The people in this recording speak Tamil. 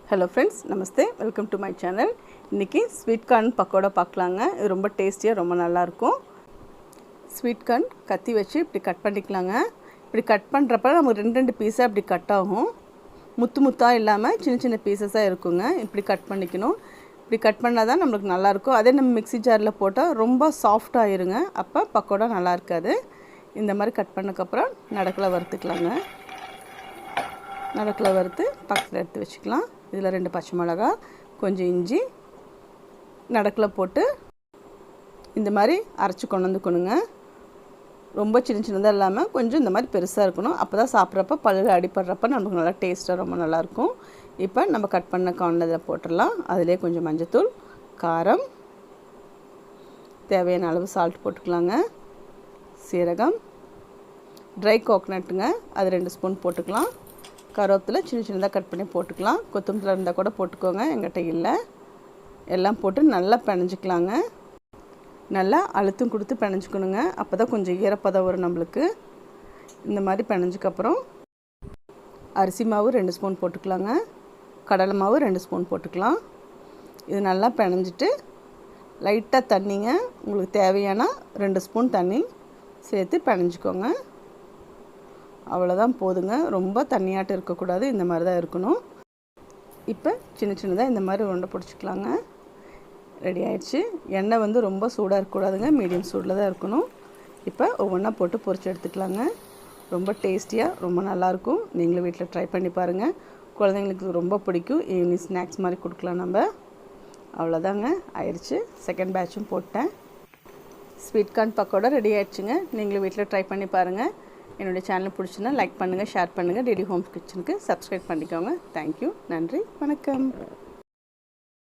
Hello friends, namaste. Welcome to my channel. இன்னைக்கு ஸ்வீட் கார்ன் பக்கோடா பார்க்கலாங்க. இது ரொம்ப டேஸ்டியா ரொம்ப நல்லா இருக்கும். ஸ்வீட் கார்ன் கத்தி வச்சு இப்படி கட் பண்ணிக்கலாங்க. இப்படி கட் பண்றப்ப நமக்கு ரெண்டு பீஸா இப்படி கட் ஆகும். முத்து முத்தா இல்லாம சின்ன பீசஸா இருக்குங்க. இப்படி கட் பண்ணிக்கணும். இப்படி கட் பண்ணா தான் நமக்கு நல்லா இருக்கும். அதே நம்ம மிக்ஸி ஜார்ல போட்டா ரொம்ப சாஃப்ட் ஆயிருங்க. அப்ப பக்கோடா நல்லா இருக்காது. இந்த மாதிரி கட் பண்ணதுக்கு அப்புறம் நடக்கல வறுத்துக்கலாங்க. நடக்கல வறுத்து பக்கத்துல எடுத்து வச்சுக்கலாம். இதில் 2 பச்சை மிளகாய், கொஞ்சம் இஞ்சி நடக்கல போட்டு இந்த மாதிரி அரைச்சி கொண்டு வந்துக்கணுங்க. ரொம்ப சின்னதாக இல்லாமல் கொஞ்சம் இந்த மாதிரி பெருசாக இருக்கணும். அப்போ தான் சாப்பிட்றப்ப பல்லில் அடிப்படுறப்ப நமக்கு நல்லா டேஸ்ட்டாக ரொம்ப நல்லாயிருக்கும். இப்போ நம்ம கட் பண்ண கார்னில் இதில் போட்டுடலாம். அதிலே கொஞ்சம் மஞ்சத்தூள், காரம், தேவையான அளவு சால்ட் போட்டுக்கலாங்க. சீரகம், ட்ரை கோகனட்டுங்க, அது 2 ஸ்பூன் போட்டுக்கலாம். கருவேப்பிலை சின்னதாக கட் பண்ணி போட்டுக்கலாம். கொத்தமல்லி இருந்தால் கூட போட்டுக்கோங்க, எங்கிட்ட இல்லை. எல்லாம் போட்டு நல்லா பிணைஞ்சிக்கலாங்க. நல்லா அழுத்தம் கொடுத்து பிணைஞ்சிக்கணுங்க. அப்போ தான் கொஞ்சம் ஈரப்பதம் வரும் நம்மளுக்கு. இந்த மாதிரி பிணைஞ்சக்கப்புறம் அரிசி மாவு 2 ஸ்பூன் போட்டுக்கலாங்க. கடலை மாவு 2 ஸ்பூன் போட்டுக்கலாம். இது நல்லா பிணைஞ்சிட்டு லைட்டாக தண்ணிங்க, உங்களுக்கு தேவையான 2 ஸ்பூன் தண்ணி சேர்த்து பிணைஞ்சிக்கோங்க. அவ்வளோதான் போதுங்க. ரொம்ப தண்ணியாட்டம் இருக்கக்கூடாது, இந்த மாதிரி தான் இருக்கணும். இப்போ சின்னதாக இந்த மாதிரி உருண்டை பிடிச்சிக்கலாங்க. ரெடி ஆயிடுச்சு. எண்ணெய் வந்து ரொம்ப சூடாக இருக்கக்கூடாதுங்க, மீடியம் சூடில் தான் இருக்கணும். இப்போ ஒவ்வொன்றா போட்டு பொரிச்சு எடுத்துக்கலாங்க. ரொம்ப டேஸ்டியாக ரொம்ப நல்லாயிருக்கும். நீங்களும் வீட்டில் ட்ரை பண்ணி பாருங்கள். குழந்தைங்களுக்கு ரொம்ப பிடிக்கும். ஈவினிங் ஸ்நாக்ஸ் மாதிரி கொடுக்கலாம் நம்ம. அவ்வளோதாங்க, ஆயிடுச்சு. செகண்ட் பேட்சும் போட்டேன். ஸ்வீட் கார்ன் பக்கோடா ரெடி ஆயிடுச்சுங்க. நீங்களும் வீட்டில் ட்ரை பண்ணி பாருங்கள். என்னுடைய சேனல் பிடிச்சுன்னா லைக் பண்ணுங்கள், ஷேர் பண்ணுங்கள். டிடி ஹோம்ஸ் கிச்சனுக்கு சப்ஸ்கிரைப் பண்ணிக்கோங்க. தேங்க்யூ, நன்றி, வணக்கம்.